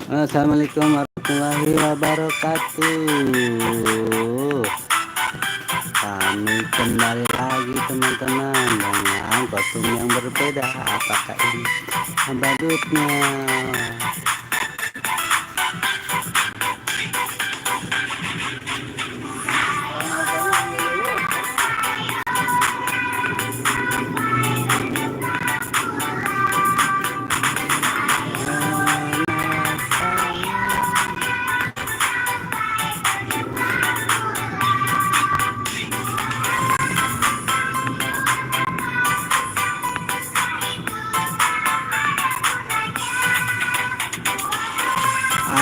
Assalamualaikum warahmatullahi wabarakatuh. Kami kembali lagi teman-teman dengan kostum yang berbeda. Apakah ini badutnya?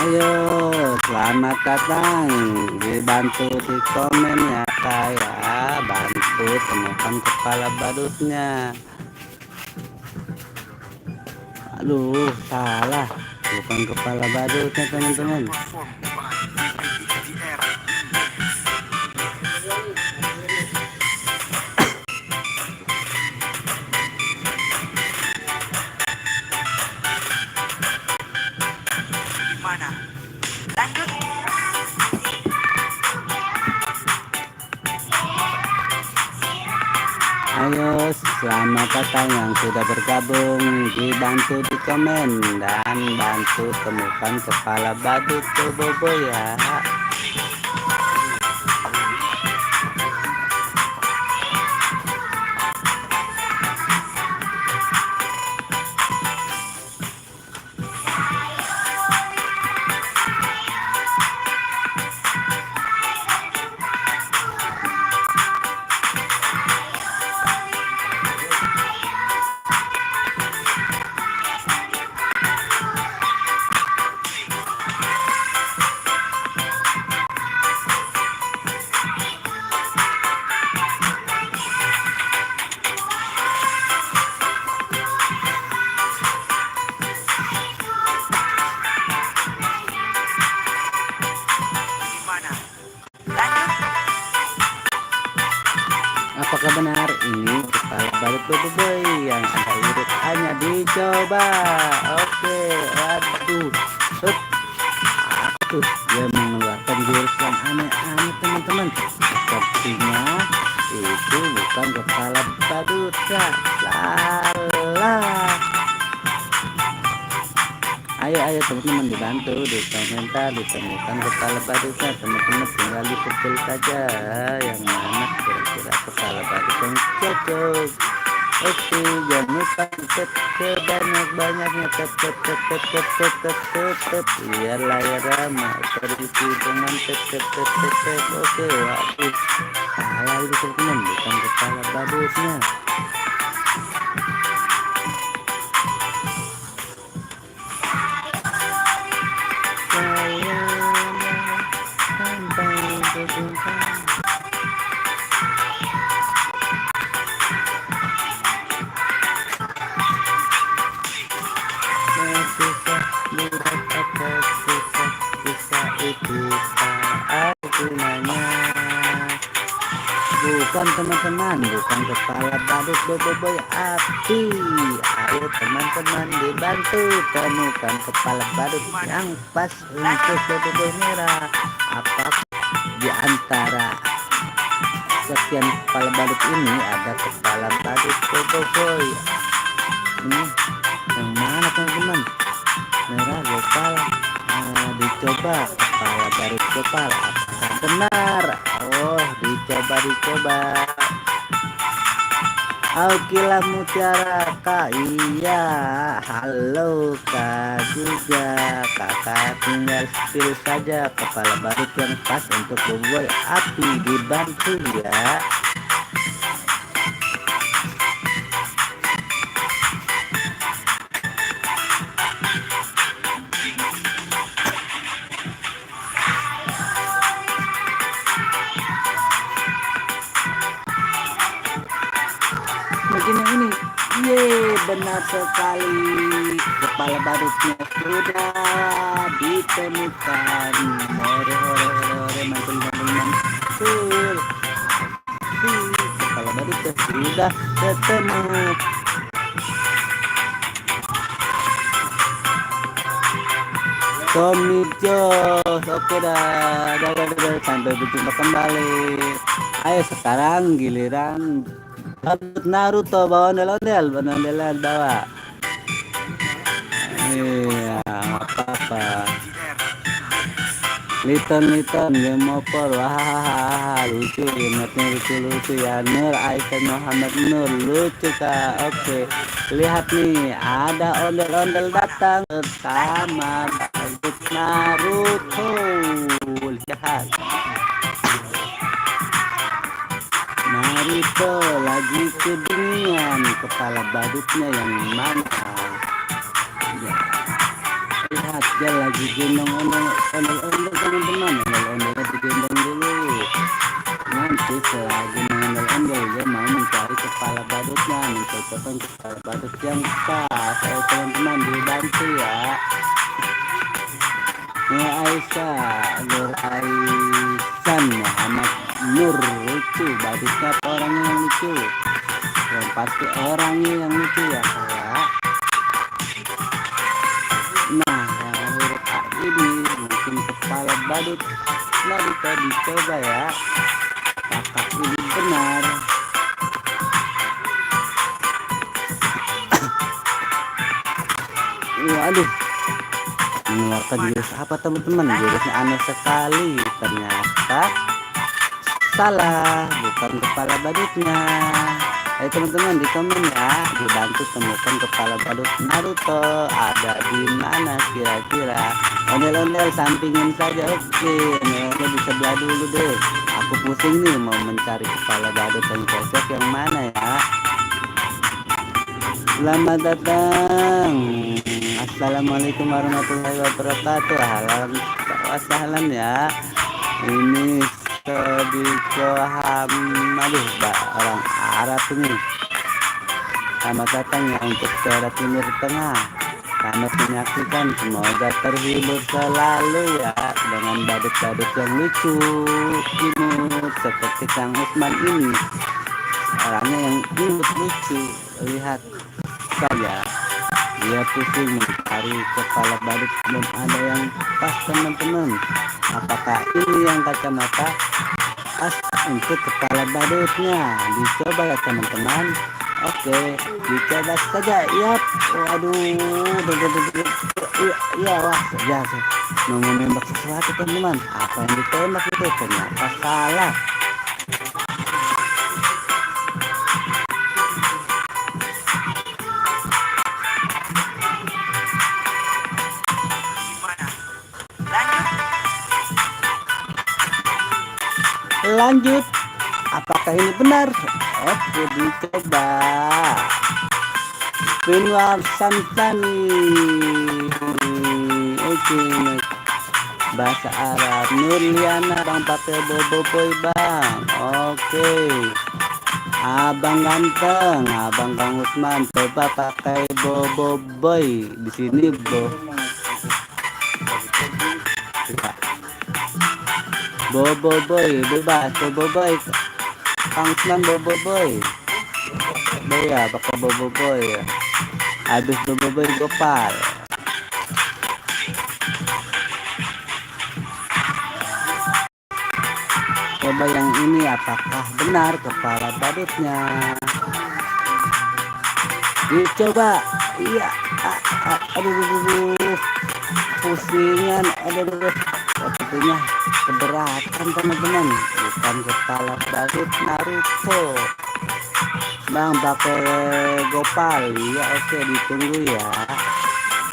Ayo, selamat datang. Dibantu di komen ya kak ya. Bantu temukan kepala badutnya. Aduh, salah. Bukan kepala badutnya teman-teman. Ayo, selamat datang yang sudah bergabung. Dibantu di komen dan bantu temukan kepala badut Bobo ya. Apakah benar ini kepala badut Bobo yang ada urut hanya dicoba? Oke, waduh, aduh, dia mengeluarkan jurus yang aneh-aneh teman-teman. Sepertinya itu bukan kepala badut ya. Salah. Ayo teman-teman, dibantu di komentar ditemukan kepala badutnya. Teman-teman tinggal dipikir saja yang mana kira-kira kepala badut yang cocok. Oke, jangan lupa sebanyak-banyaknya tetep biar layar mau terisi dengan tetep. Oke, waduh, salah itu teman-teman, bukan kepala badutnya. Bukan teman-teman, bukan kepala badut Bobo api. Ayo teman-teman, dibantu temukan kepala badut yang pas untuk Bobo merah. Apakah di antara sekian kepala badut ini ada kepala badut Bobo? Ini yang mana teman-teman? Merah gopal. Dicoba kepala badut gopal. Apakah benar? Oh, dicoba. Okelah Mutiara Kak. Iya, halo Kak juga. Kakak tinggal pilih saja kepala badut yang pas untuk Bobo api. Dibantu ya. Ini benar sekali, kepala badutnya sudah ditemukan. Ore mantul kepala badutnya sudah ketemu. Tommy Jones. Oke dah, sampai berjumpa kembali. Ayo sekarang giliran Naruto, bawa ondel-ondel, bawa. Iya, nggak apa-apa. Liton game over, wah lucu, ingatnya lucu ya. Nur Aisyah Muhammad Nur, lucu kak. Oke, lihat nih, ada ondel-ondel datang bersama Bagus Naruto. Lihat, Naruto lagi kedinginan, kepala badutnya yang mana? Ya. Lihat, dia lagi gendong ondel-ondel teman-teman. Ondel-ondelnya digendong dulu. Nanti selagi mengondel-ondel dia mau mencari kepala badutnya, mencocokkan kepala badut yang pas. Ayo teman-teman dibantu ya. Nur Aisyah Muhammad Nur, lucu badutnya, orangnya yang lucu. Yang pasti orangnya yang lucu ya kayak. Nah, huruf A ini mungkin kepala badut. Nah, dicoba ya. Kakak ini benar. Waduh, mengeluarkan jurus apa teman-teman? Jurusnya aneh sekali. Ternyata salah, bukan kepala badutnya. Ayo teman-teman di komen ya, dibantu temukan kepala badut Naruto ada di mana kira-kira. Ondel-ondel sampingin saja. Oke, ondel-ondel di sebelah dulu deh. Aku pusing nih mau mencari kepala badut yang cocok yang mana ya. Selamat datang. Assalamualaikum warahmatullahi wabarakatuh. Halam wassalam ya. Ini aduh, orang Arab ini. Selamat datang ya untuk daerah Timur Tengah. Selamat menyaksikan, semoga terhibur selalu ya dengan badut-badut yang lucu, imut seperti Kang Usman ini. Orangnya yang imut lucu, lihat saja. Dia pusing mencari kepala badut, belum ada yang pas teman-teman. Apakah ini yang kacamata pas untuk kepala badutnya? Dicoba ya teman-teman. Oke, dicoba saja. Yap, waduh, iya wah, ya mau menembak sesuatu teman-teman. Apa yang ditembak itu ternyata salah. Lanjut, apakah ini benar? Oke, dicoba. Pinwar Santani. Oke, bahasa Arab. Nurliana, bang pakai boboiboy bang. Oke, abang ganteng, abang Kang Usman coba pakai boboiboy di sini boboiboy bebas, boboiboy Kang Usman, boboiboy ya, pakai boboiboy ya. Habis boboiboy Gopal. Coba yang ini, apakah benar kepala badutnya? Dicoba. Iya, aduh, pusingan, aduh, sepertinya keberatan teman-teman, bukan kepala badut Naruto. Bang pakai Gopal ya. Oke, ditunggu ya,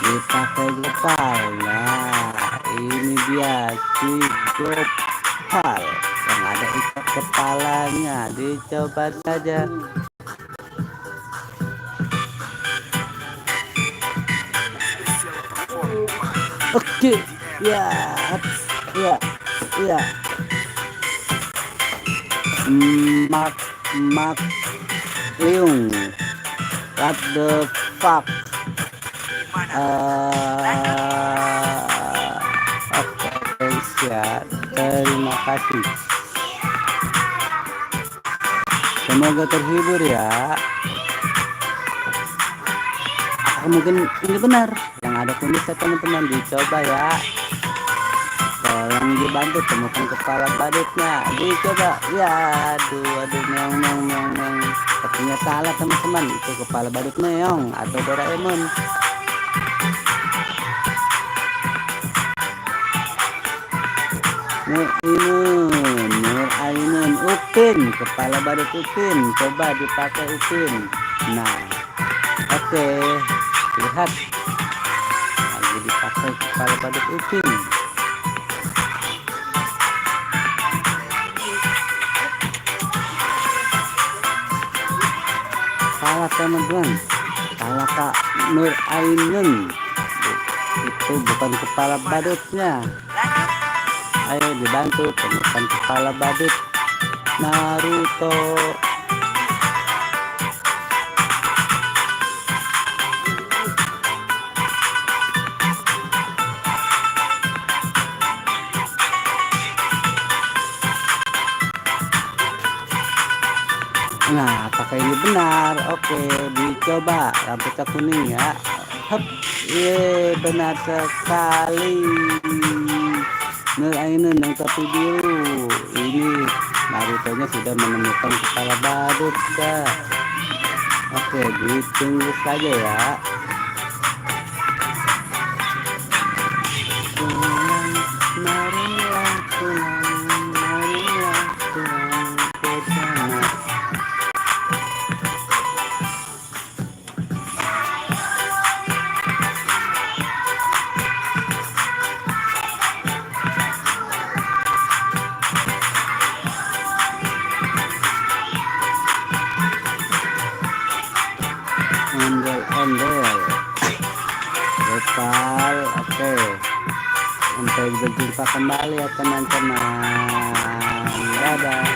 dipakai Gopal. Nah, ini dia si Gopal yang ada ikat kepalanya. Dicoba saja. Oke, ya. Mak Liung, what the fuck? Oke, ya, terima kasih. Semoga terhibur ya. Apakah mungkin ini benar yang yang ada kumisnya teman-teman, dicoba ya. Tolong dibantu temukan kepala badutnya, dicoba ya. Aduh meong meong meong meong, sepertinya salah teman-teman, itu kepala badut meong atau Doraemon. Nur Ainun, Upin, kepala badut Upin, coba dipakai Upin. Nah, oke, lihat lagi dipakai kepala badut Upin. Salah teman-teman, salah Kak Nur Ainun, itu bukan kepala badutnya. Ayo dibantu temukan kepala badut Naruto. Nah, apakah ini benar? Oke, dicoba rambutnya kuning ya. Hup, benar sekali. Nur Ainun yang topi biru. Ini Naruto-nya sudah menemukan kepala badut ya. Oke, ditunggu saja ya. Marilah pulang ke sana. Ondel-ondel Gopal. Oke, sampai berjumpa kembali ya teman-teman, dadah.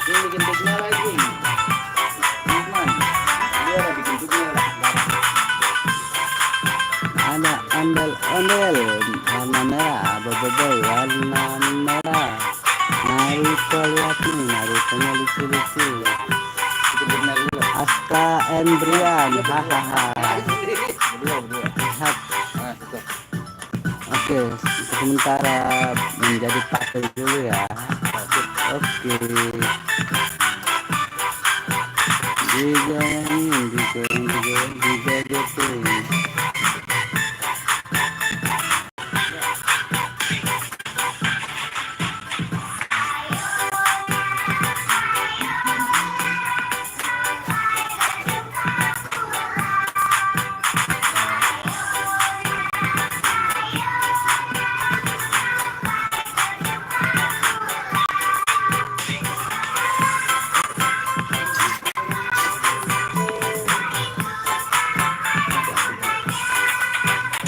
Ini bikin tagnya lagi. Ada ondel-ondel warna merah, boboiboy warna merah. Naruto, lihat nih, Naruto-nya lucu-lucu. Aska and Brian, hahaha. Lihat. Oke, sementara menjadi pakai dulu ya. Oke. Digajetin.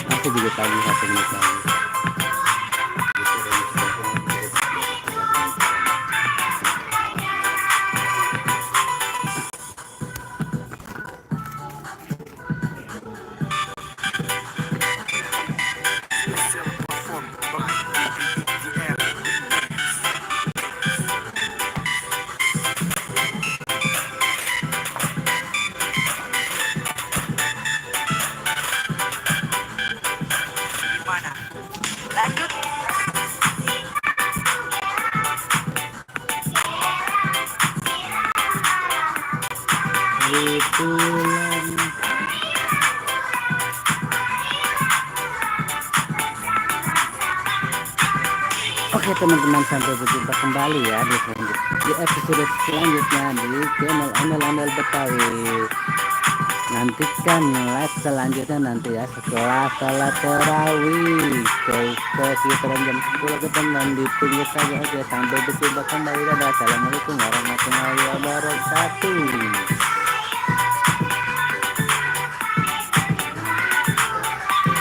Aku juga tadi 1 menit lagi. Pulang. Oke teman-teman, sampai berjumpa kembali ya di episode selanjutnya di channel Ondel-Ondel Betawi. Nantikan live selanjutnya nanti ya, setelah salat tarawih ke sekitaran jam 10 ke teman, ditunggu saja. Oke, sampai berjumpa kembali. Dadah, assalamualaikum warahmatullahi wabarakatuh.